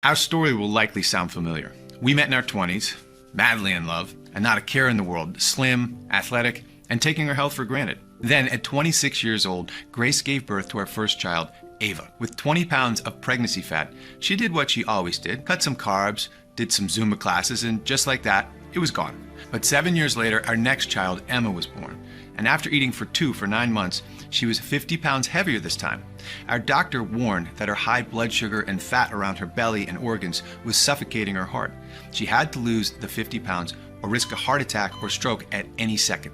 Our story will likely sound familiar. We met in our 20s, madly in love, and not a care in the world, slim, athletic, and taking her health for granted. Then, at 26 years old, Grace gave birth to our first child, Ava. With 20 pounds of pregnancy fat, she did what she always did, cut some carbs, did some Zumba classes, and just like that, it was gone. But 7 years later, our next child, Emma, was born. And after eating for 9 months, she was 50 pounds heavier this time. Our doctor warned that her high blood sugar and fat around her belly and organs was suffocating her heart. She had to lose the 50 pounds or risk a heart attack or stroke at any second.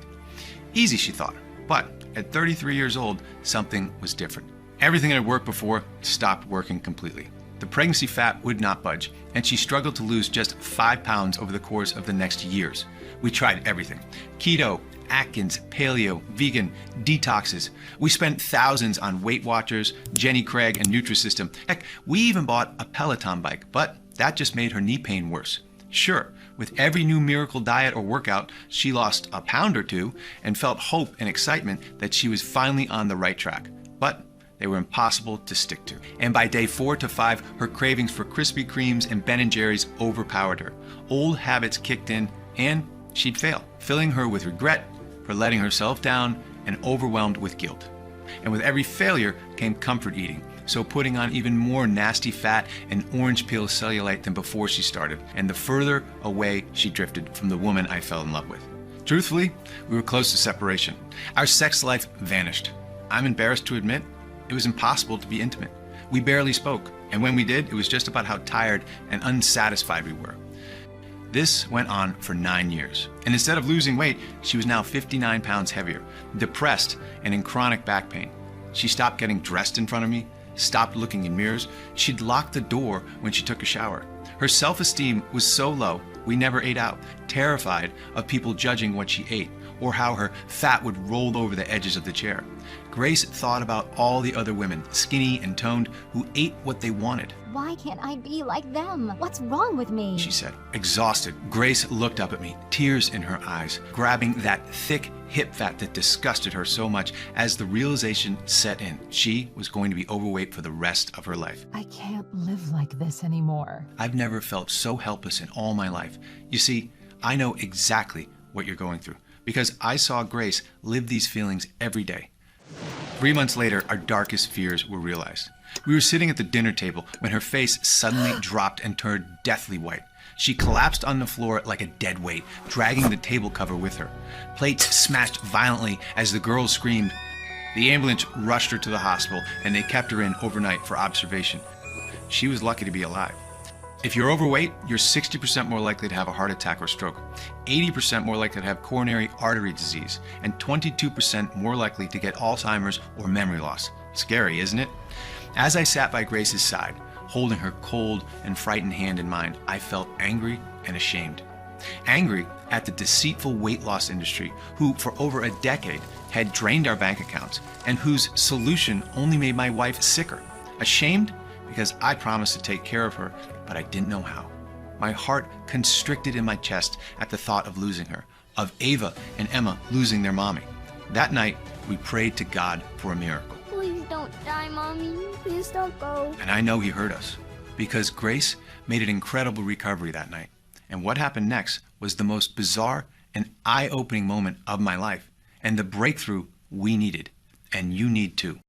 Easy, she thought. But at 33 years old, something was different. Everything that had worked before stopped working completely. The pregnancy fat would not budge, and she struggled to lose just 5 pounds over the course of the next years. We tried everything. Keto, Atkins, paleo, vegan, detoxes. We spent thousands on Weight Watchers, Jenny Craig, and Nutrisystem. Heck, we even bought a Peloton bike, but that just made her knee pain worse. Sure, with every new miracle diet or workout, she lost a pound or two and felt hope and excitement that she was finally on the right track. But they were impossible to stick to. And by day 4 to 5, her cravings for Krispy Kremes and Ben & Jerry's overpowered her. Old habits kicked in, and she'd fail, filling her with regret for letting herself down and overwhelmed with guilt. And with every failure came comfort eating, so putting on even more nasty fat and orange peel cellulite than before she started, and the further away she drifted from the woman I fell in love with. Truthfully, we were close to separation. Our sex life vanished. I'm embarrassed to admit, it was impossible to be intimate. We barely spoke, and when we did, it was just about how tired and unsatisfied we were. This went on for 9 years, and instead of losing weight, she was now 59 pounds heavier, depressed and in chronic back pain. She stopped getting dressed in front of me, stopped looking in mirrors. She'd lock the door when she took a shower. Her self-esteem was so low, we never ate out, terrified of people judging what she ate, or how her fat would roll over the edges of the chair. Grace thought about all the other women, skinny and toned, who ate what they wanted. Why can't I be like them? What's wrong with me? She said. Exhausted, Grace looked up at me, tears in her eyes, grabbing that thick hip fat that disgusted her so much as the realization set in. She was going to be overweight for the rest of her life. I can't live like this anymore. I've never felt so helpless in all my life. You see, I know exactly what you're going through because I saw Grace live these feelings every day. 3 months later, our darkest fears were realized. We were sitting at the dinner table when her face suddenly dropped and turned deathly white. She collapsed on the floor like a dead weight, dragging the table cover with her. Plates smashed violently as the girls screamed. The ambulance rushed her to the hospital, and they kept her in overnight for observation. She was lucky to be alive. If you're overweight, you're 60% more likely to have a heart attack or stroke, 80% more likely to have coronary artery disease, and 22% more likely to get Alzheimer's or memory loss. Scary, isn't it? As I sat by Grace's side, holding her cold and frightened hand in mine, I felt angry and ashamed. Angry at the deceitful weight loss industry who, for over a decade, had drained our bank accounts and whose solution only made my wife sicker. Ashamed because I promised to take care of her, but I didn't know how. My heart constricted in my chest at the thought of losing her, of Ava and Emma losing their mommy. That night, we prayed to God for a miracle. Please don't die, Mommy. Please don't go. And I know he heard us, because Grace made an incredible recovery that night. And what happened next was the most bizarre and eye-opening moment of my life, and the breakthrough we needed, and you need too.